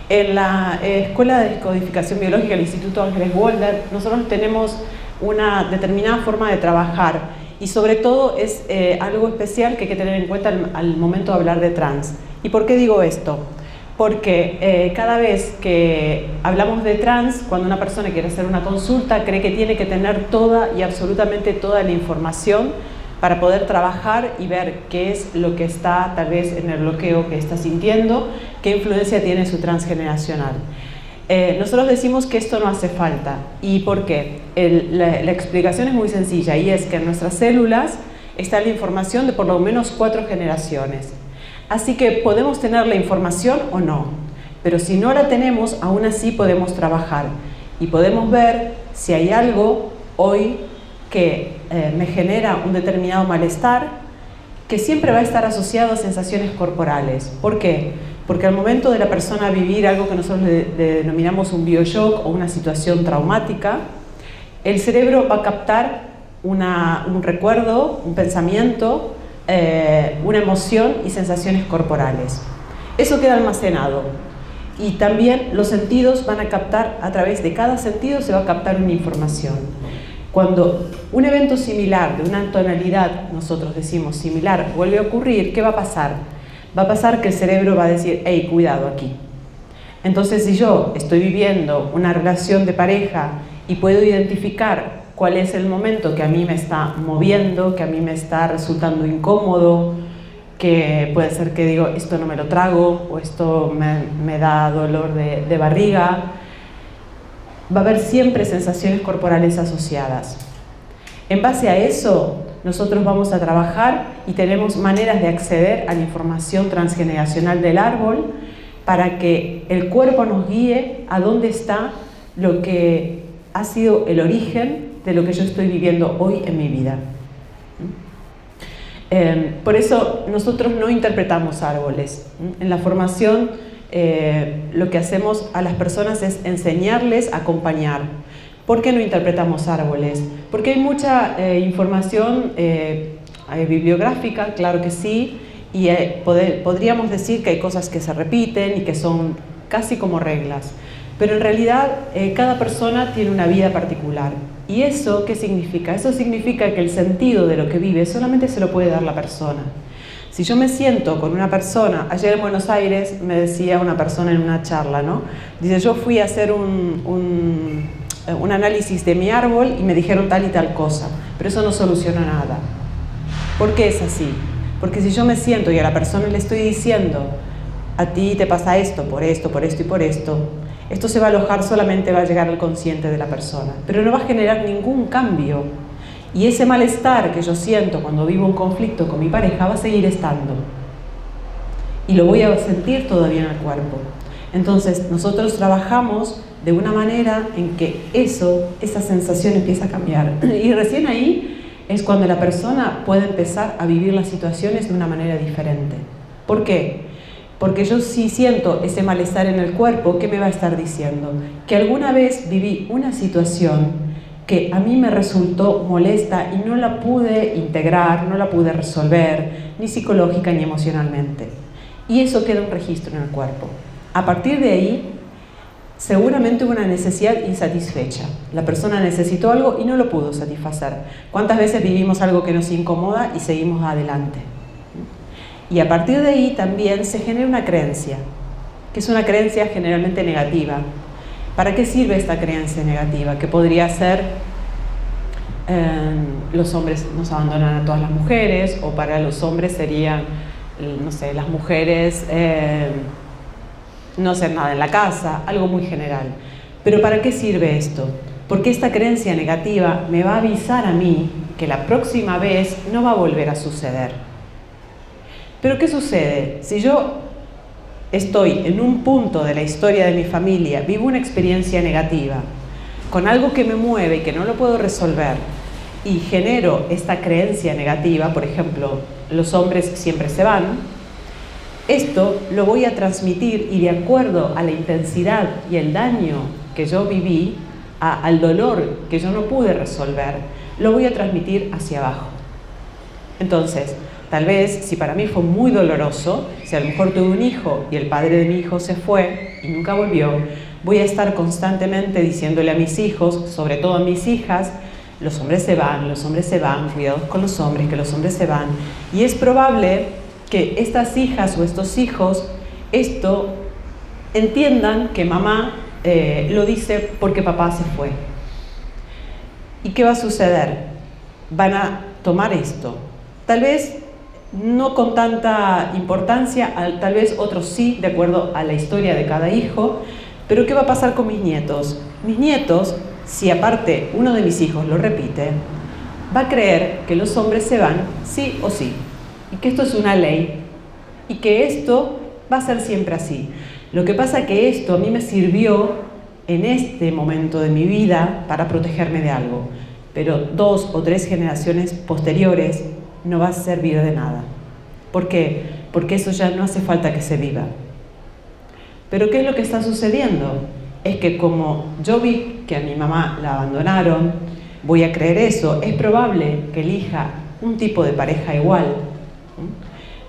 En la Escuela de Descodificación Biológica del Instituto Ángeles Walden, nosotros tenemos una determinada forma de trabajar y sobre todo es algo especial que hay que tener en cuenta al momento de hablar de trans. ¿Y por qué digo esto? Porque cada vez que hablamos de trans, cuando una persona quiere hacer una consulta, cree que tiene que tener toda y absolutamente toda la información para poder trabajar y ver qué es lo que está tal vez en el bloqueo que está sintiendo, qué influencia tiene su transgeneracional. Nosotros decimos que esto no hace falta. ¿Y por qué? La explicación es muy sencilla y es que en nuestras células está la información de por lo menos 4 generaciones. Así que podemos tener la información o no, pero si no la tenemos, aún así podemos trabajar y podemos ver si hay algo hoy que me genera un determinado malestar que siempre va a estar asociado a sensaciones corporales. ¿Por qué? Porque al momento de la persona vivir algo que nosotros le denominamos un bioshock o una situación traumática, el cerebro va a captar un recuerdo, un pensamiento, una emoción y sensaciones corporales. Eso queda almacenado y también los sentidos van a captar, a través de cada sentido se va a captar una información. Cuando un evento similar, de una tonalidad, nosotros decimos similar, vuelve a ocurrir, ¿qué va a pasar? Va a pasar que el cerebro va a decir, hey, cuidado aquí. Entonces, si yo estoy viviendo una relación de pareja y puedo identificar cuál es el momento que a mí me está moviendo, que a mí me está resultando incómodo, que puede ser que digo, esto no me lo trago, o esto me da dolor de barriga, va a haber siempre sensaciones corporales asociadas. En base a eso, nosotros vamos a trabajar y tenemos maneras de acceder a la información transgeneracional del árbol para que el cuerpo nos guíe a dónde está lo que ha sido el origen de lo que yo estoy viviendo hoy en mi vida. Por eso nosotros no interpretamos árboles. En la formación lo que hacemos a las personas es enseñarles a acompañar. ¿Por qué no interpretamos árboles? Porque hay mucha información bibliográfica, claro que sí, y podríamos decir que hay cosas que se repiten y que son casi como reglas. Pero en realidad cada persona tiene una vida particular. ¿Y eso qué significa? Eso significa que el sentido de lo que vive solamente se lo puede dar la persona. Si yo me siento con una persona, ayer en Buenos Aires me decía una persona en una charla, ¿no? Dice, yo fui a hacer un análisis de mi árbol y me dijeron tal y tal cosa, pero eso no soluciona nada. ¿Por qué es así? Porque si yo me siento y a la persona le estoy diciendo, a ti te pasa esto, por esto, por esto y por esto, esto se va a alojar, solamente va a llegar al consciente de la persona, pero no va a generar ningún cambio. Y ese malestar que yo siento cuando vivo un conflicto con mi pareja va a seguir estando. Y lo voy a sentir todavía en el cuerpo. Entonces, nosotros trabajamos de una manera en que esa sensación empieza a cambiar. Y recién ahí es cuando la persona puede empezar a vivir las situaciones de una manera diferente. ¿Por qué? Porque yo si siento ese malestar en el cuerpo, ¿qué me va a estar diciendo? Que alguna vez viví una situación que a mí me resultó molesta y no la pude integrar, no la pude resolver, ni psicológica ni emocionalmente. Y eso queda un registro en el cuerpo. A partir de ahí, seguramente hubo una necesidad insatisfecha. La persona necesitó algo y no lo pudo satisfacer. ¿Cuántas veces vivimos algo que nos incomoda y seguimos adelante? Y a partir de ahí también se genera una creencia, que es una creencia generalmente negativa. ¿Para qué sirve esta creencia negativa? Que podría ser los hombres nos abandonan a todas las mujeres, o para los hombres serían, no sé, las mujeres no hacer nada en la casa, algo muy general. Pero ¿para qué sirve esto? Porque esta creencia negativa me va a avisar a mí que la próxima vez no va a volver a suceder. Pero ¿qué sucede? Si yo estoy en un punto de la historia de mi familia, vivo una experiencia negativa, con algo que me mueve y que no lo puedo resolver, y genero esta creencia negativa, por ejemplo, los hombres siempre se van, esto lo voy a transmitir y de acuerdo a la intensidad y el daño que yo viví, al dolor que yo no pude resolver, lo voy a transmitir hacia abajo. Entonces, tal vez, si para mí fue muy doloroso, si a lo mejor tuve un hijo y el padre de mi hijo se fue y nunca volvió, voy a estar constantemente diciéndole a mis hijos, sobre todo a mis hijas, los hombres se van, cuidados con los hombres, que los hombres se van. Y es probable que estas hijas o estos hijos esto entiendan que mamá lo dice porque papá se fue. ¿Y qué va a suceder? Van a tomar esto. Tal vez no con tanta importancia, tal vez otros sí, de acuerdo a la historia de cada hijo, pero ¿qué va a pasar con mis nietos? Mis nietos, si aparte uno de mis hijos lo repite, va a creer que los hombres se van sí o sí, y que esto es una ley, y que esto va a ser siempre así. Lo que pasa es que esto a mí me sirvió en este momento de mi vida para protegerme de algo, pero 2 o 3 generaciones posteriores no va a servir de nada. ¿Por qué? Porque eso ya no hace falta que se viva. Pero ¿qué es lo que está sucediendo? Es que como yo vi que a mi mamá la abandonaron, voy a creer eso. Es probable que elija un tipo de pareja igual.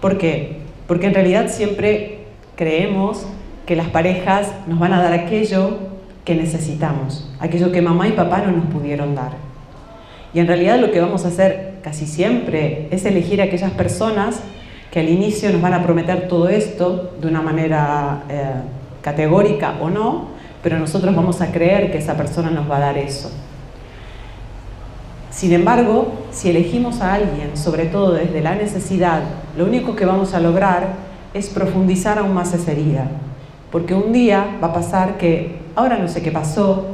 ¿Por qué? Porque en realidad siempre creemos que las parejas nos van a dar aquello que necesitamos, aquello que mamá y papá no nos pudieron dar. Y en realidad lo que vamos a hacer casi siempre es elegir a aquellas personas que al inicio nos van a prometer todo esto de una manera categórica o no, pero nosotros vamos a creer que esa persona nos va a dar eso. Sin embargo, si elegimos a alguien, sobre todo desde la necesidad, lo único que vamos a lograr es profundizar aún más esa herida. Porque un día va a pasar que, ahora no sé qué pasó,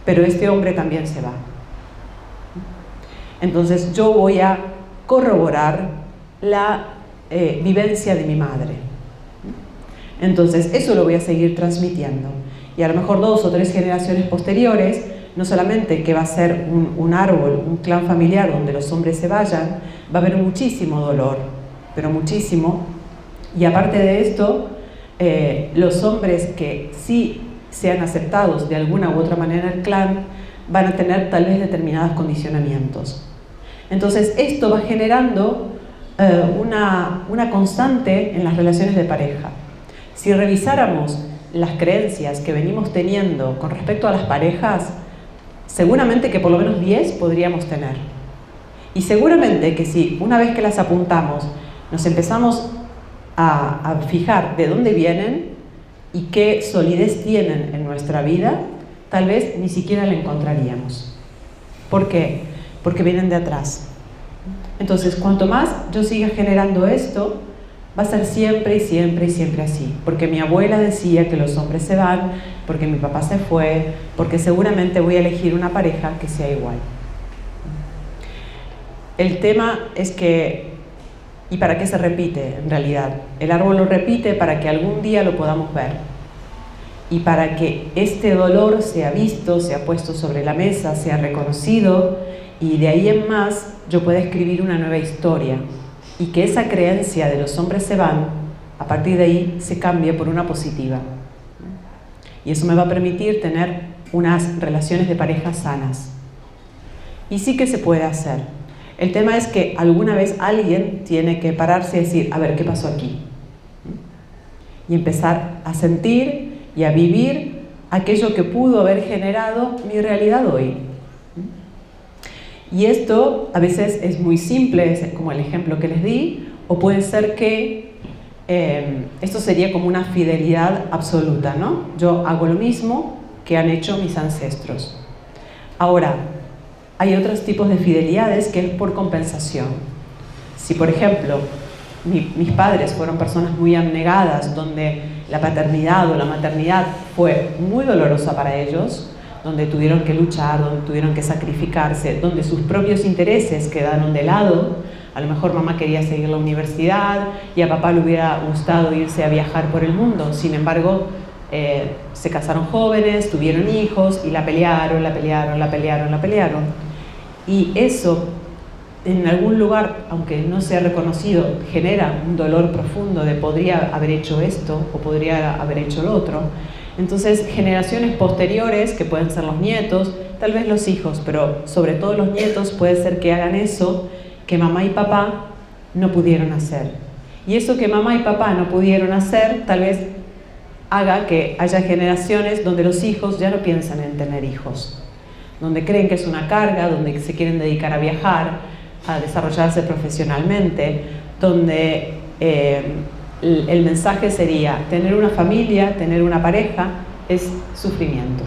pero este hombre también se va. Entonces yo voy a corroborar la vivencia de mi madre. Entonces eso lo voy a seguir transmitiendo. Y a lo mejor 2 o 3 generaciones posteriores, no solamente que va a ser un árbol, un clan familiar donde los hombres se vayan, va a haber muchísimo dolor, pero muchísimo. Y aparte de esto, los hombres que sí sean aceptados de alguna u otra manera en el clan van a tener tal vez determinados condicionamientos. Entonces esto va generando una constante en las relaciones de pareja. Si revisáramos las creencias que venimos teniendo con respecto a las parejas, seguramente que por lo menos 10 podríamos tener. Y seguramente que si una vez que las apuntamos nos empezamos a fijar de dónde vienen y qué solidez tienen en nuestra vida, tal vez ni siquiera la encontraríamos. ¿Por qué? Porque vienen de atrás. Entonces, cuanto más yo siga generando esto, va a ser siempre y siempre y siempre así. Porque mi abuela decía que los hombres se van, porque mi papá se fue, porque seguramente voy a elegir una pareja que sea igual. El tema es que, ¿y para qué se repite en realidad? El árbol lo repite para que algún día lo podamos ver. Y para que este dolor sea visto, sea puesto sobre la mesa, sea reconocido, y de ahí en más yo pueda escribir una nueva historia. Y que esa creencia de los hombres se van, a partir de ahí se cambie por una positiva. Y eso me va a permitir tener unas relaciones de pareja sanas. Y sí que se puede hacer. El tema es que alguna vez alguien tiene que pararse y decir, a ver, ¿qué pasó aquí? Y empezar a sentir y a vivir aquello que pudo haber generado mi realidad hoy. Y esto a veces es muy simple, es como el ejemplo que les di, o puede ser que esto sería como una fidelidad absoluta, ¿no? Yo hago lo mismo que han hecho mis ancestros. Ahora, hay otros tipos de fidelidades que es por compensación. Si, por ejemplo, mis padres fueron personas muy abnegadas, donde la paternidad o la maternidad fue muy dolorosa para ellos, donde tuvieron que luchar, donde tuvieron que sacrificarse, donde sus propios intereses quedaron de lado. A lo mejor mamá quería seguir la universidad y a papá le hubiera gustado irse a viajar por el mundo. Sin embargo, se casaron jóvenes, tuvieron hijos y la pelearon. Y eso, en algún lugar, aunque no sea reconocido, genera un dolor profundo de podría haber hecho esto o podría haber hecho lo otro. Entonces, generaciones posteriores, que pueden ser los nietos, tal vez los hijos, pero sobre todo los nietos, puede ser que hagan eso que mamá y papá no pudieron hacer. Y eso que mamá y papá no pudieron hacer, tal vez haga que haya generaciones donde los hijos ya no piensan en tener hijos, donde creen que es una carga, donde se quieren dedicar a viajar, a desarrollarse profesionalmente, donde el mensaje sería: tener una familia, tener una pareja es sufrimiento.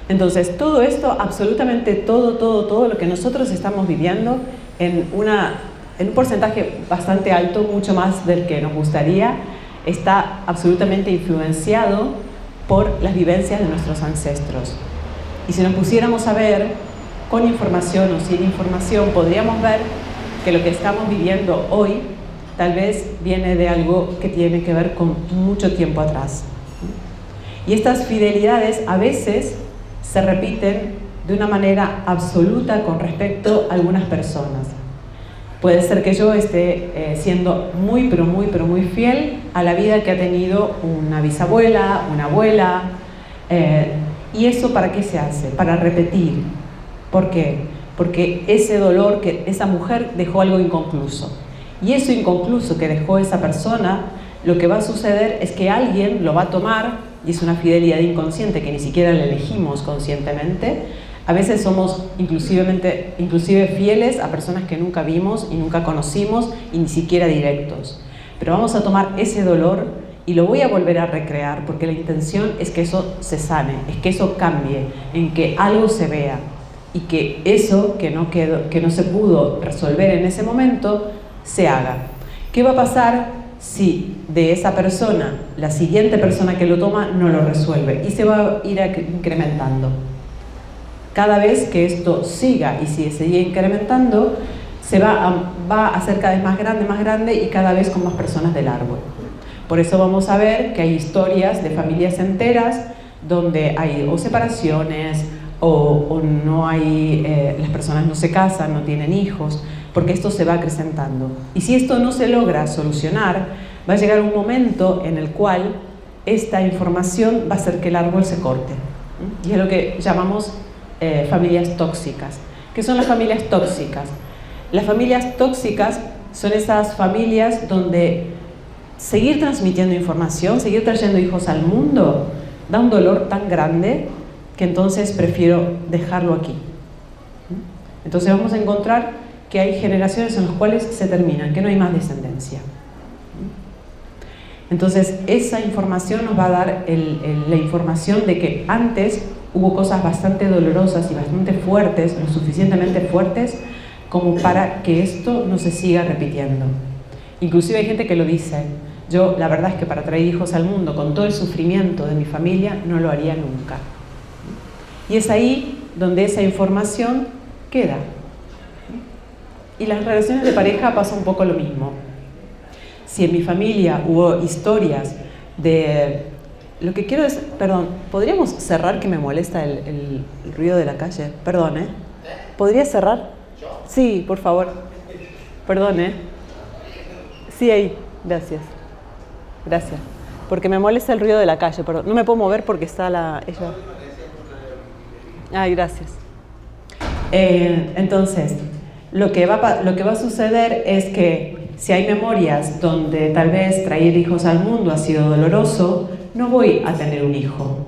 Entonces, todo esto, absolutamente todo lo que nosotros estamos viviendo en un porcentaje bastante alto, mucho más del que nos gustaría, está absolutamente influenciado por las vivencias de nuestros ancestros. Y si nos pusiéramos a ver con información o sin información, podríamos ver que lo que estamos viviendo hoy tal vez viene de algo que tiene que ver con mucho tiempo atrás. Y estas fidelidades a veces se repiten de una manera absoluta con respecto a algunas personas. Puede ser que yo esté siendo muy fiel a la vida que ha tenido una bisabuela, una abuela. ¿Y eso para qué se hace? Para repetir. ¿Por qué? Porque ese dolor, que esa mujer dejó algo inconcluso. Y eso inconcluso que dejó esa persona, lo que va a suceder es que alguien lo va a tomar, y es una fidelidad inconsciente que ni siquiera la elegimos conscientemente. A veces somos inclusive fieles a personas que nunca vimos y nunca conocimos y ni siquiera directos. Pero vamos a tomar ese dolor y lo voy a volver a recrear, porque la intención es que eso se sane, es que eso cambie, en que algo se vea y que eso que no se pudo resolver en ese momento se haga. ¿Qué va a pasar si de esa persona, la siguiente persona que lo toma no lo resuelve? Y se va a ir incrementando. Cada vez que esto siga y si se sigue incrementando, se va a hacer cada vez más grande y cada vez con más personas del árbol. Por eso vamos a ver que hay historias de familias enteras donde hay o separaciones o no hay, las personas no se casan, no tienen hijos, porque esto se va acrecentando. Y si esto no se logra solucionar, va a llegar un momento en el cual esta información va a hacer que el árbol se corte. Y es lo que llamamos familias tóxicas. ¿Qué son las familias tóxicas? Las familias tóxicas son esas familias donde seguir transmitiendo información, seguir trayendo hijos al mundo, da un dolor tan grande que entonces prefiero dejarlo aquí. Entonces vamos a encontrar que hay generaciones en las cuales se terminan, que no hay más descendencia. Entonces esa información nos va a dar la información de que antes hubo cosas bastante dolorosas y bastante fuertes, lo suficientemente fuertes como para que esto no se siga repitiendo. Inclusive hay gente que lo dice: yo la verdad es que para traer hijos al mundo con todo el sufrimiento de mi familia no lo haría nunca. Y es ahí donde esa información queda. Y las relaciones de pareja pasa un poco lo mismo. Si en mi familia hubo historias de... Lo que quiero es... Perdón, ¿podríamos cerrar, que me molesta el ruido de la calle? Perdón, ¿eh? ¿Podría cerrar? Sí, por favor. Perdón, ¿eh? Sí, ahí. Gracias. Gracias. Porque me molesta el ruido de la calle, perdón. No me puedo mover porque está ella... Ay, gracias. Entonces, lo que va a suceder es que si hay memorias donde tal vez traer hijos al mundo ha sido doloroso, no voy a tener un hijo,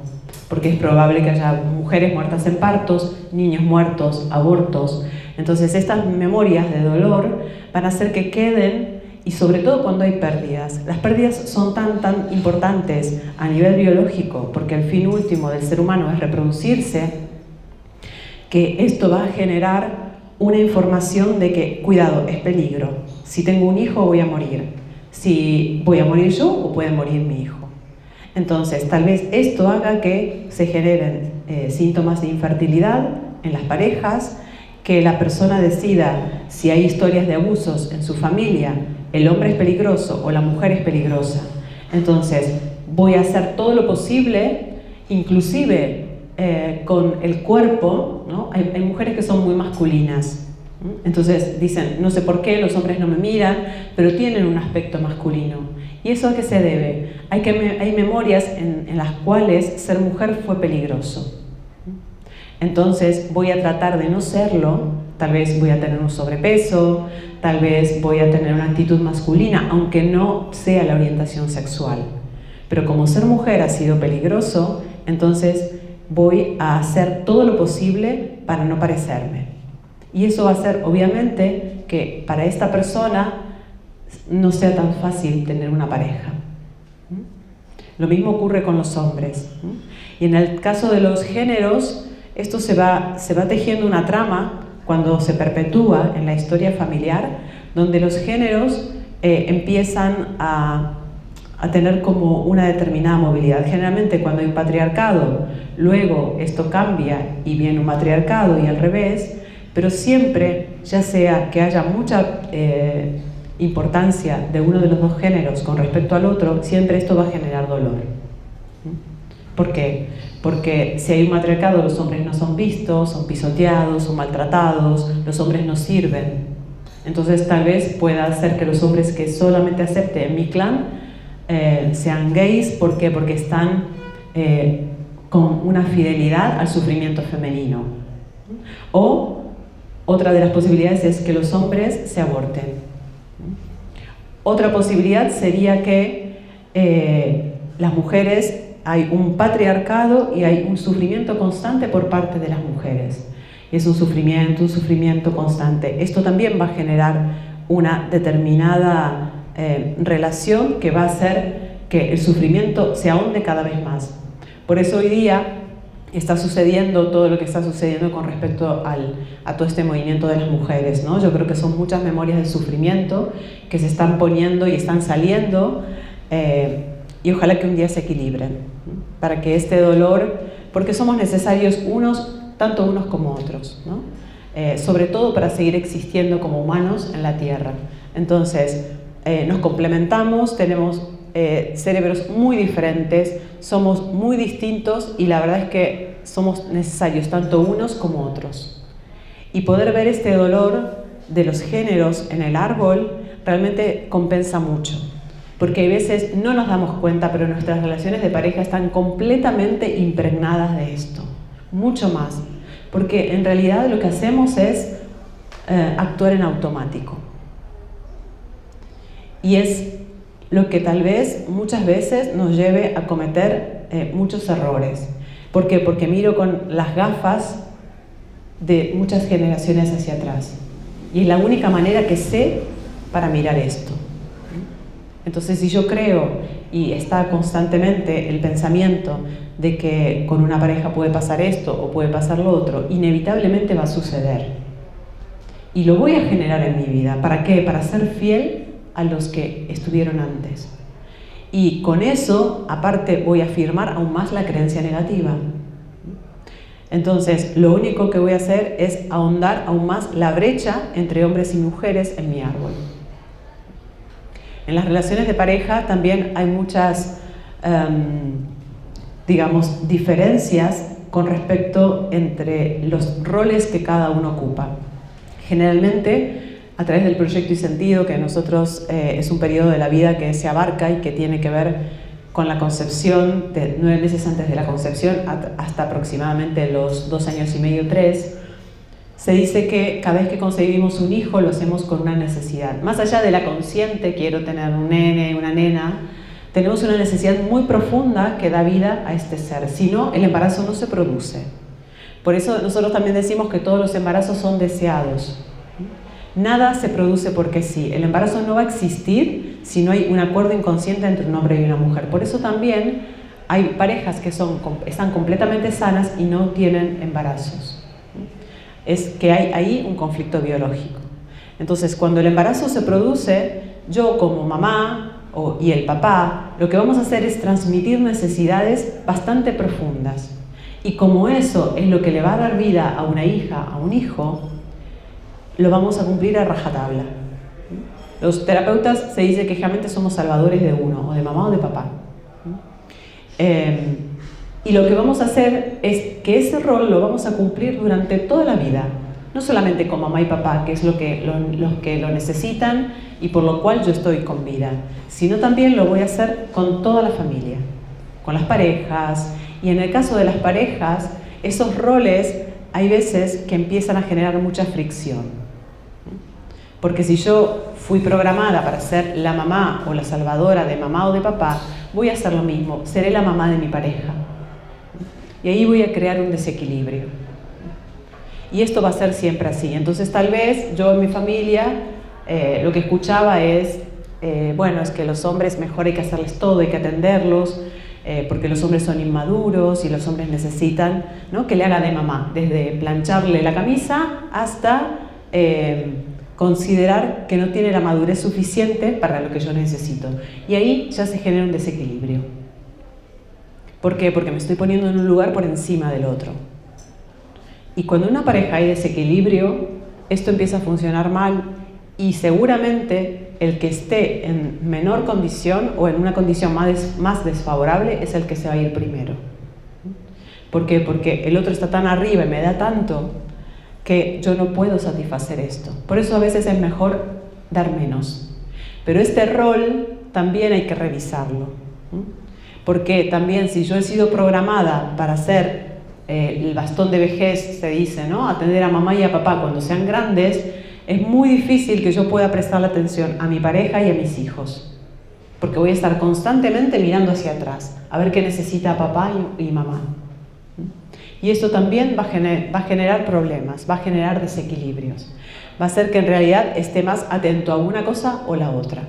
porque es probable que haya mujeres muertas en partos, niños muertos, abortos. Entonces estas memorias de dolor van a hacer que queden, y sobre todo cuando hay pérdidas. Las pérdidas son tan importantes a nivel biológico, porque el fin último del ser humano es reproducirse, que esto va a generar una información de que, cuidado, es peligro. Si tengo un hijo voy a morir. Si voy a morir yo o puede morir mi hijo. Entonces, tal vez esto haga que se generen síntomas de infertilidad en las parejas, que la persona decida si hay historias de abusos en su familia, el hombre es peligroso o la mujer es peligrosa. Entonces, voy a hacer todo lo posible, inclusive con el cuerpo, ¿no? Hay mujeres que son muy masculinas. Entonces dicen, no sé por qué los hombres no me miran, pero tienen un aspecto masculino. ¿Y eso a qué se debe? Hay memorias en las cuales ser mujer fue peligroso. Entonces voy a tratar de no serlo Tal vez voy a tener un sobrepeso, tal vez voy a tener una actitud masculina, aunque no sea la orientación sexual. Pero como ser mujer ha sido peligroso, entonces voy a hacer todo lo posible para no parecerme. Y eso va a hacer, obviamente, que para esta persona no sea tan fácil tener una pareja. Lo mismo ocurre con los hombres. Y en el caso de los géneros, esto se va tejiendo una trama cuando se perpetúa en la historia familiar, donde los géneros empiezan a tener como una determinada movilidad. Generalmente cuando hay un patriarcado, luego esto cambia y viene un matriarcado y al revés, pero siempre, ya sea que haya mucha importancia de uno de los dos géneros con respecto al otro, siempre esto va a generar dolor. ¿Por qué? Porque si hay un matriarcado, los hombres no son vistos, son pisoteados, son maltratados, los hombres no sirven. Entonces tal vez pueda hacer que los hombres que solamente acepten en mi clan sean gays. ¿Por qué? Porque están con una fidelidad al sufrimiento femenino. O otra de las posibilidades es que los hombres se aborten. Otra posibilidad sería que las mujeres, hay un patriarcado y hay un sufrimiento constante por parte de las mujeres. Es un sufrimiento constante. Esto también va a generar una determinada relación que va a hacer que el sufrimiento se ahonde cada vez más. Por eso hoy día está sucediendo todo lo que está sucediendo con respecto a todo este movimiento de las mujeres, ¿no? Yo creo que son muchas memorias de sufrimiento que se están poniendo y están saliendo, y ojalá que un día se equilibren, para que este dolor, porque somos necesarios tanto unos como otros, ¿no? Sobre todo para seguir existiendo como humanos en la Tierra. Entonces, nos complementamos, tenemos cerebros muy diferentes, somos muy distintos y la verdad es que somos necesarios tanto unos como otros. Y poder ver este dolor de los géneros en el árbol realmente compensa mucho, porque a veces no nos damos cuenta, pero nuestras relaciones de pareja están completamente impregnadas de esto, mucho más, porque en realidad lo que hacemos es actuar en automático. Y es lo que tal vez muchas veces nos lleve a cometer muchos errores. ¿Por qué? Porque miro con las gafas de muchas generaciones hacia atrás. Y es la única manera que sé para mirar esto. Entonces, si yo creo y está constantemente el pensamiento de que con una pareja puede pasar esto o puede pasar lo otro, inevitablemente va a suceder. Y lo voy a generar en mi vida. ¿Para qué? Para ser fiel a los que estuvieron antes. Y con eso, aparte, voy a afirmar aún más la creencia negativa. Entonces, lo único que voy a hacer es ahondar aún más la brecha entre hombres y mujeres en mi árbol. En las relaciones de pareja también hay muchas, digamos, diferencias con respecto entre los roles que cada uno ocupa. Generalmente, a través del proyecto y sentido, que nosotros es un periodo de la vida que se abarca y que tiene que ver con la concepción, de 9 meses antes de la concepción hasta aproximadamente los 2 años y medio, 3, se dice que cada vez que concebimos un hijo lo hacemos con una necesidad. Más allá de la consciente, quiero tener un nene, una nena, tenemos una necesidad muy profunda que da vida a este ser. Si no, el embarazo no se produce. Por eso nosotros también decimos que todos los embarazos son deseados. Nada se produce porque sí. El embarazo no va a existir si no hay un acuerdo inconsciente entre un hombre y una mujer. Por eso también hay parejas que están completamente sanas y no tienen embarazos. Es que hay ahí un conflicto biológico. Entonces, cuando el embarazo se produce, yo como mamá y el papá, lo que vamos a hacer es transmitir necesidades bastante profundas. Y como eso es lo que le va a dar vida a una hija, a un hijo, lo vamos a cumplir a rajatabla. Los terapeutas se dice que generalmente somos salvadores de uno, o de mamá o de papá. Y lo que vamos a hacer es que ese rol lo vamos a cumplir durante toda la vida. No solamente con mamá y papá, que es los que lo necesitan y por lo cual yo estoy con vida, sino también lo voy a hacer con toda la familia, con las parejas. Y en el caso de las parejas, esos roles hay veces que empiezan a generar mucha fricción. Porque si yo fui programada para ser la mamá o la salvadora de mamá o de papá, voy a hacer lo mismo, seré la mamá de mi pareja. Y ahí voy a crear un desequilibrio. Y esto va a ser siempre así. Entonces tal vez yo en mi familia lo que escuchaba es, bueno, es que los hombres mejor hay que hacerles todo, hay que atenderlos, porque los hombres son inmaduros y los hombres necesitan, ¿no?, que le haga de mamá, desde plancharle la camisa hasta considerar que no tiene la madurez suficiente para lo que yo necesito. Y ahí ya se genera un desequilibrio. ¿Por qué? Porque me estoy poniendo en un lugar por encima del otro. Y cuando en una pareja hay desequilibrio, esto empieza a funcionar mal y seguramente el que esté en menor condición o en una condición más desfavorable es el que se va a ir primero. ¿Por qué? Porque el otro está tan arriba y me da tanto que yo no puedo satisfacer esto. Por eso a veces es mejor dar menos. Pero este rol también hay que revisarlo. Porque también si yo he sido programada para ser el bastón de vejez, se dice, ¿no?, atender a mamá y a papá cuando sean grandes, es muy difícil que yo pueda prestarle atención a mi pareja y a mis hijos. Porque voy a estar constantemente mirando hacia atrás, a ver qué necesita papá y mamá. Y esto también va a generar problemas, va a generar desequilibrios. Va a hacer que en realidad esté más atento a una cosa o la otra.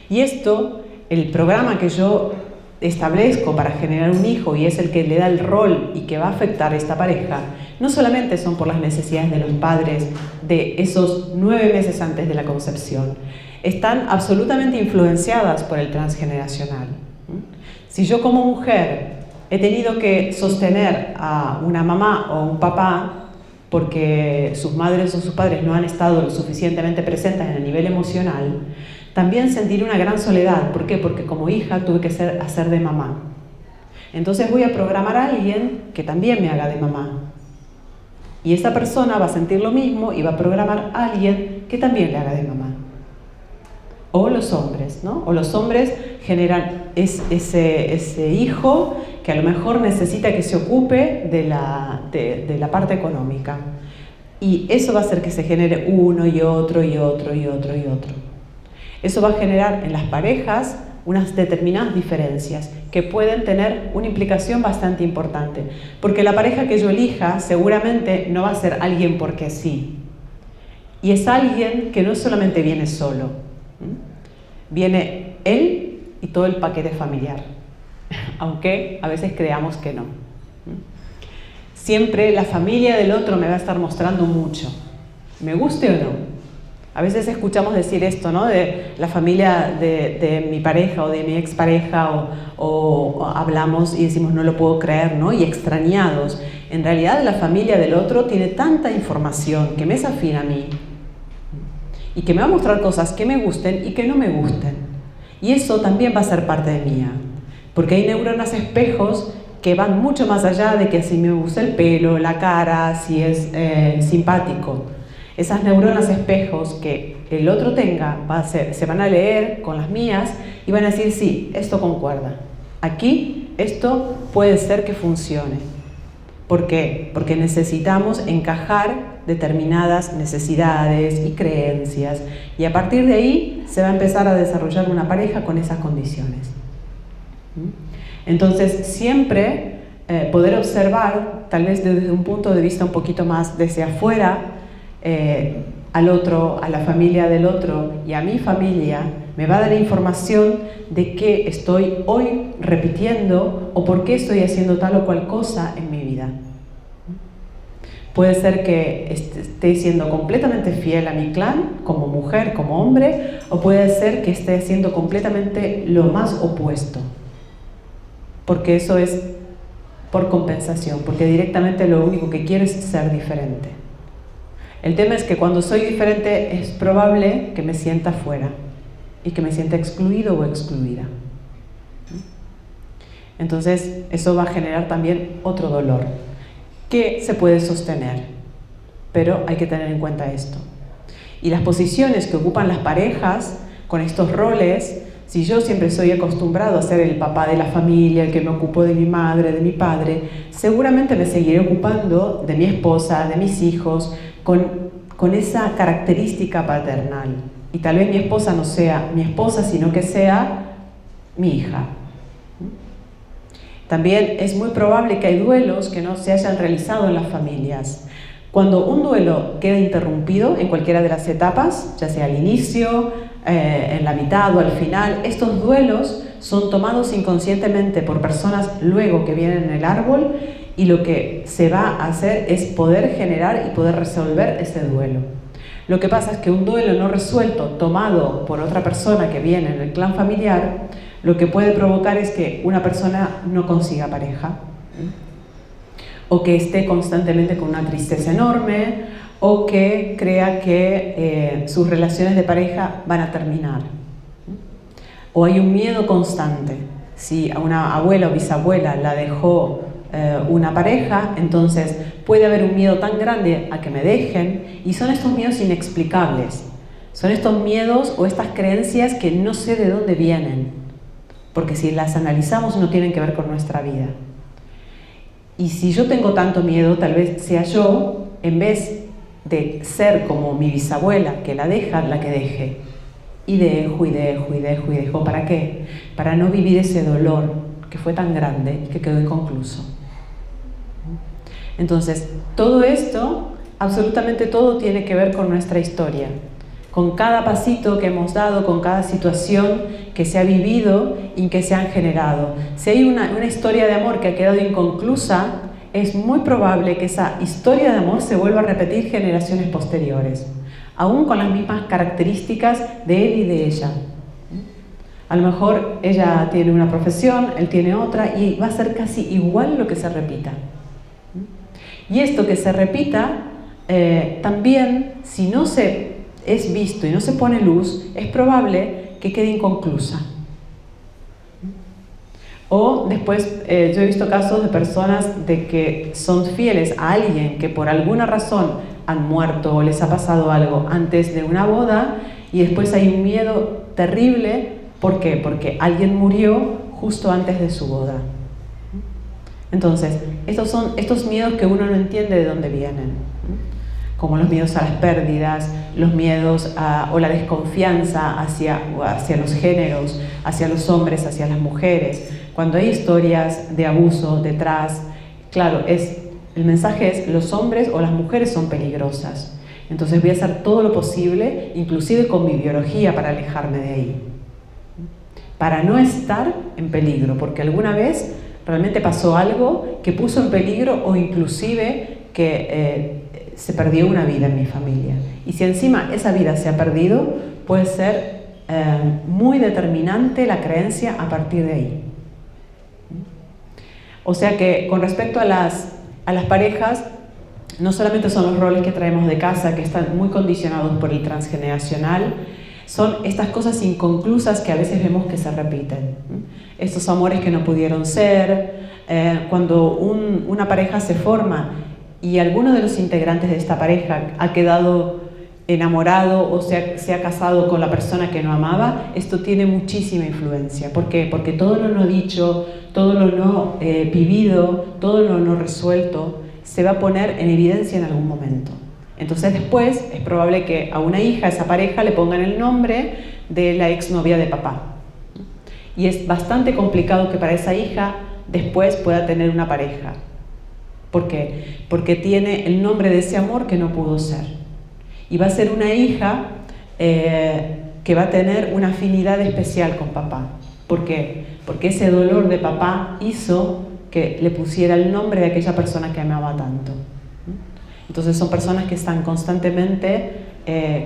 Y esto, el programa que yo establezco para generar un hijo y es el que le da el rol y que va a afectar a esta pareja, no solamente son por las necesidades de los padres de esos 9 meses antes de la concepción, están absolutamente influenciadas por el transgeneracional. Si yo como mujer he tenido que sostener a una mamá o un papá porque sus madres o sus padres no han estado lo suficientemente presentes en el nivel emocional, también sentiré una gran soledad. ¿Por qué? Porque como hija tuve que hacer de mamá. Entonces voy a programar a alguien que también me haga de mamá. Y esa persona va a sentir lo mismo y va a programar a alguien que también le haga de mamá. O los hombres, ¿no? O los hombres generan ese hijo que a lo mejor necesita que se ocupe de la parte económica. Y eso va a hacer que se genere uno y otro y otro y otro y otro. Eso va a generar en las parejas unas determinadas diferencias que pueden tener una implicación bastante importante. Porque la pareja que yo elija seguramente no va a ser alguien porque sí. Y es alguien que no solamente viene solo. Viene él y todo el paquete familiar. Aunque a veces creamos que no. Siempre la familia del otro me va a estar mostrando mucho. Me guste o no. A veces escuchamos decir esto, ¿no?, de la familia de mi pareja o de mi expareja, o hablamos y decimos no lo puedo creer, ¿no?, y extrañados. En realidad la familia del otro tiene tanta información que me es afín a mí y que me va a mostrar cosas que me gusten y que no me gusten. Y eso también va a ser parte de mía, porque hay neuronas espejos que van mucho más allá de que si me gusta el pelo, la cara, si es simpático. Esas neuronas espejos que el otro tenga se van a leer con las mías y van a decir, sí, esto concuerda. Aquí esto puede ser que funcione. ¿Por qué? Porque necesitamos encajar determinadas necesidades y creencias. Y a partir de ahí se va a empezar a desarrollar una pareja con esas condiciones. Entonces, siempre poder observar, tal vez desde un punto de vista un poquito más desde afuera, al otro, a la familia del otro y a mi familia, me va a dar información de qué estoy hoy repitiendo o por qué estoy haciendo tal o cual cosa en mi vida. Puede ser que esté siendo completamente fiel a mi clan, como mujer, como hombre, o puede ser que esté haciendo completamente lo más opuesto, porque eso es por compensación, porque directamente lo único que quiero es ser diferente. El tema es que cuando soy diferente es probable que me sienta fuera y que me sienta excluido o excluida. Entonces eso va a generar también otro dolor que se puede sostener, pero hay que tener en cuenta esto. Y las posiciones que ocupan las parejas con estos roles Si yo siempre soy acostumbrado a ser el papá de la familia, el que me ocupo de mi madre, de mi padre, seguramente me seguiré ocupando de mi esposa, de mis hijos, con esa característica paternal. Y tal vez mi esposa no sea mi esposa, sino que sea mi hija. También es muy probable que hay duelos que no se hayan realizado en las familias. Cuando un duelo queda interrumpido en cualquiera de las etapas, ya sea al inicio, en la mitad o al final, estos duelos son tomados inconscientemente por personas luego que vienen en el árbol, y lo que se va a hacer es poder generar y poder resolver ese duelo. Lo que pasa es que un duelo no resuelto, tomado por otra persona que viene en el clan familiar, lo que puede provocar es que una persona no consiga pareja, o que esté constantemente con una tristeza enorme, o que crea que sus relaciones de pareja van a terminar. O hay un miedo constante. Si a una abuela o bisabuela la dejó una pareja, entonces puede haber un miedo tan grande a que me dejen, y son estos miedos inexplicables. Son estos miedos o estas creencias que no sé de dónde vienen, porque si las analizamos no tienen que ver con nuestra vida. Y si yo tengo tanto miedo, tal vez sea yo, en vez de ser como mi bisabuela que la deja, la que deje. Y dejo, y dejo, y dejo, y dejo. ¿Para qué? Para no vivir ese dolor que fue tan grande y que quedó inconcluso. Entonces, todo esto, absolutamente todo, tiene que ver con nuestra historia. Con cada pasito que hemos dado, con cada situación que se ha vivido y que se han generado. Si hay una historia de amor que ha quedado inconclusa, es muy probable que esa historia de amor se vuelva a repetir generaciones posteriores, aún con las mismas características de él y de ella. A lo mejor ella tiene una profesión, él tiene otra, y va a ser casi igual lo que se repita. Y esto que se repita, también, si no se es visto y no se pone luz, es probable que quede inconclusa. O después, yo he visto casos de personas de que son fieles a alguien que por alguna razón han muerto o les ha pasado algo antes de una boda, y después hay un miedo terrible. ¿Por qué? Porque alguien murió justo antes de su boda. Entonces, estos son estos miedos que uno no entiende de dónde vienen, como los miedos a las pérdidas, los miedos o la desconfianza hacia los géneros, hacia los hombres, hacia las mujeres. Cuando hay historias de abuso detrás, claro, el mensaje es: los hombres o las mujeres son peligrosas. Entonces voy a hacer todo lo posible, inclusive con mi biología, para alejarme de ahí, para no estar en peligro, porque alguna vez realmente pasó algo que puso en peligro, o inclusive que se perdió una vida en mi familia. Y si encima esa vida se ha perdido, puede ser muy determinante la creencia a partir de ahí. O sea que con respecto a las parejas, no solamente son los roles que traemos de casa, que están muy condicionados por el transgeneracional, son estas cosas inconclusas que a veces vemos que se repiten. Estos amores que no pudieron ser, cuando una pareja se forma y alguno de los integrantes de esta pareja ha quedado enamorado o se ha casado con la persona que no amaba, esto tiene muchísima influencia. ¿Por qué? Porque todo lo no dicho, todo lo no vivido, todo lo no resuelto se va a poner en evidencia en algún momento. Entonces después es probable que a una hija, a esa pareja, le pongan el nombre de la exnovia de papá. Y es bastante complicado que para esa hija después pueda tener una pareja. ¿Por qué? Porque tiene el nombre de ese amor que no pudo ser. Y va a ser una hija que va a tener una afinidad especial con papá. ¿Por qué? Porque ese dolor de papá hizo que le pusiera el nombre de aquella persona que amaba tanto. Entonces son personas que están constantemente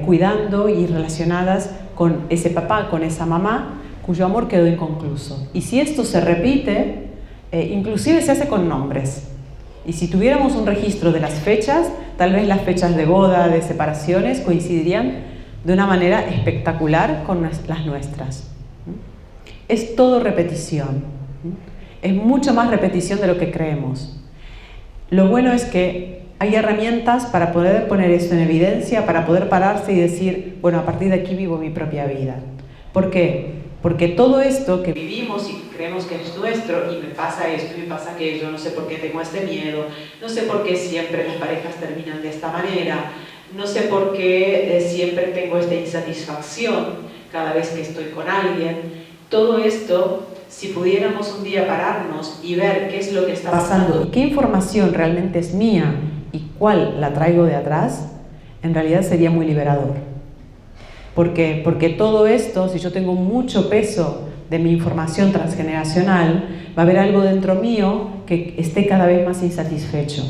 cuidando y relacionadas con ese papá, con esa mamá, cuyo amor quedó inconcluso. Y si esto se repite, inclusive se hace con nombres. Y si tuviéramos un registro de las fechas, tal vez las fechas de boda, de separaciones, coincidirían de una manera espectacular con las nuestras. Es todo repetición. Es mucho más repetición de lo que creemos. Lo bueno es que hay herramientas para poder poner esto en evidencia, para poder pararse y decir, bueno, a partir de aquí vivo mi propia vida. ¿Por qué? Porque todo esto que vivimos y creemos que es nuestro, y me pasa esto y me pasa aquello, no sé por qué tengo este miedo, no sé por qué siempre las parejas terminan de esta manera, no sé por qué siempre tengo esta insatisfacción cada vez que estoy con alguien. Todo esto, si pudiéramos un día pararnos y ver qué es lo que está pasando y qué información realmente es mía y cuál la traigo de atrás, en realidad sería muy liberador. ¿Por qué? Porque todo esto, si yo tengo mucho peso de mi información transgeneracional, va a haber algo dentro mío que esté cada vez más insatisfecho.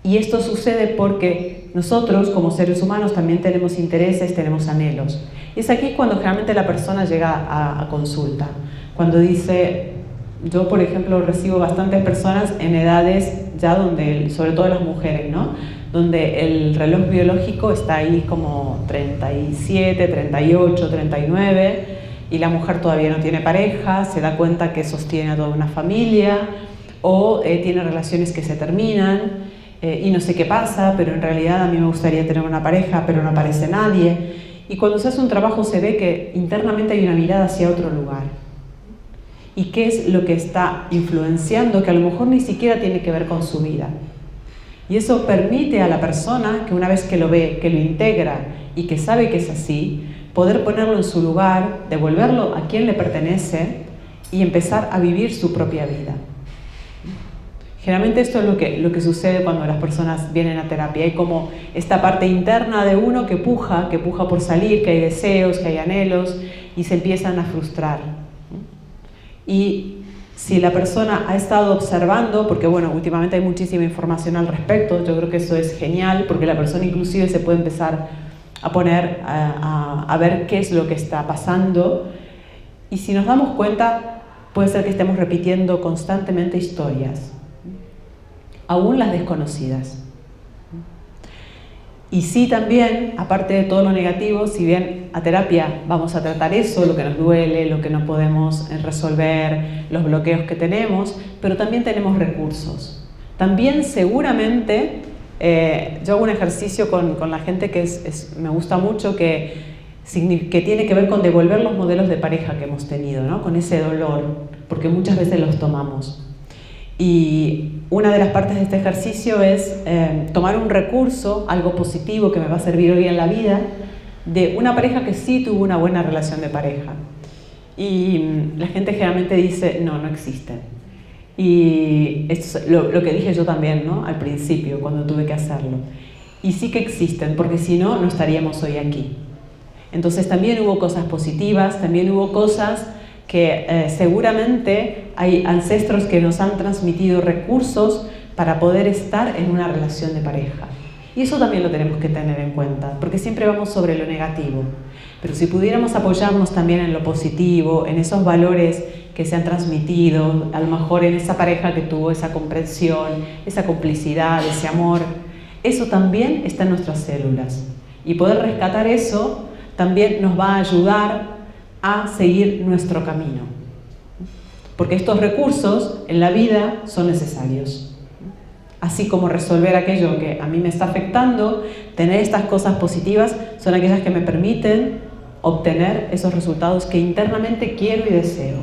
Y esto sucede porque nosotros, como seres humanos, también tenemos intereses, tenemos anhelos. Y es aquí cuando generalmente la persona llega a consulta. Cuando dice, yo por ejemplo recibo bastantes personas en edades ya donde, sobre todo las mujeres, ¿no?, donde el reloj biológico está ahí como 37, 38, 39, y la mujer todavía no tiene pareja, se da cuenta que sostiene a toda una familia, o tiene relaciones que se terminan, y no sé qué pasa, pero en realidad a mí me gustaría tener una pareja, pero no aparece nadie. Y cuando se hace un trabajo se ve que internamente hay una mirada hacia otro lugar. ¿Y qué es lo que está influenciando? Que a lo mejor ni siquiera tiene que ver con su vida. Y eso permite a la persona que una vez que lo ve, que lo integra y que sabe que es así, poder ponerlo en su lugar, devolverlo a quien le pertenece y empezar a vivir su propia vida. Generalmente esto es lo que sucede cuando las personas vienen a terapia. Hay como esta parte interna de uno que puja por salir, que hay deseos, que hay anhelos y se empiezan a frustrar. Y si la persona ha estado observando, porque bueno, últimamente hay muchísima información al respecto, yo creo que eso es genial, porque la persona inclusive se puede empezar a poner a ver qué es lo que está pasando, y si nos damos cuenta, puede ser que estemos repitiendo constantemente historias, aún las desconocidas. Y sí, también, aparte de todo lo negativo, si bien a terapia vamos a tratar eso, lo que nos duele, lo que no podemos resolver, los bloqueos que tenemos, pero también tenemos recursos. También seguramente, yo hago un ejercicio con la gente que me gusta mucho, que tiene que ver con devolver los modelos de pareja que hemos tenido, ¿no?, con ese dolor, porque muchas veces los tomamos. Y una de las partes de este ejercicio es tomar un recurso, algo positivo que me va a servir hoy en la vida, de una pareja que sí tuvo una buena relación de pareja. Y la gente generalmente dice, no existen. Y esto es lo que dije yo también, ¿no?, al principio, cuando tuve que hacerlo. Y sí que existen, porque si no, no estaríamos hoy aquí. Entonces también hubo cosas positivas, también hubo cosas que seguramente hay ancestros que nos han transmitido recursos para poder estar en una relación de pareja. Y eso también lo tenemos que tener en cuenta, porque siempre vamos sobre lo negativo. Pero si pudiéramos apoyarnos también en lo positivo, en esos valores que se han transmitido, a lo mejor en esa pareja que tuvo esa comprensión, esa complicidad, ese amor, eso también está en nuestras células. Y poder rescatar eso también nos va a ayudar a seguir nuestro camino. Porque estos recursos en la vida son necesarios. Así como resolver aquello que a mí me está afectando, tener estas cosas positivas son aquellas que me permiten obtener esos resultados que internamente quiero y deseo.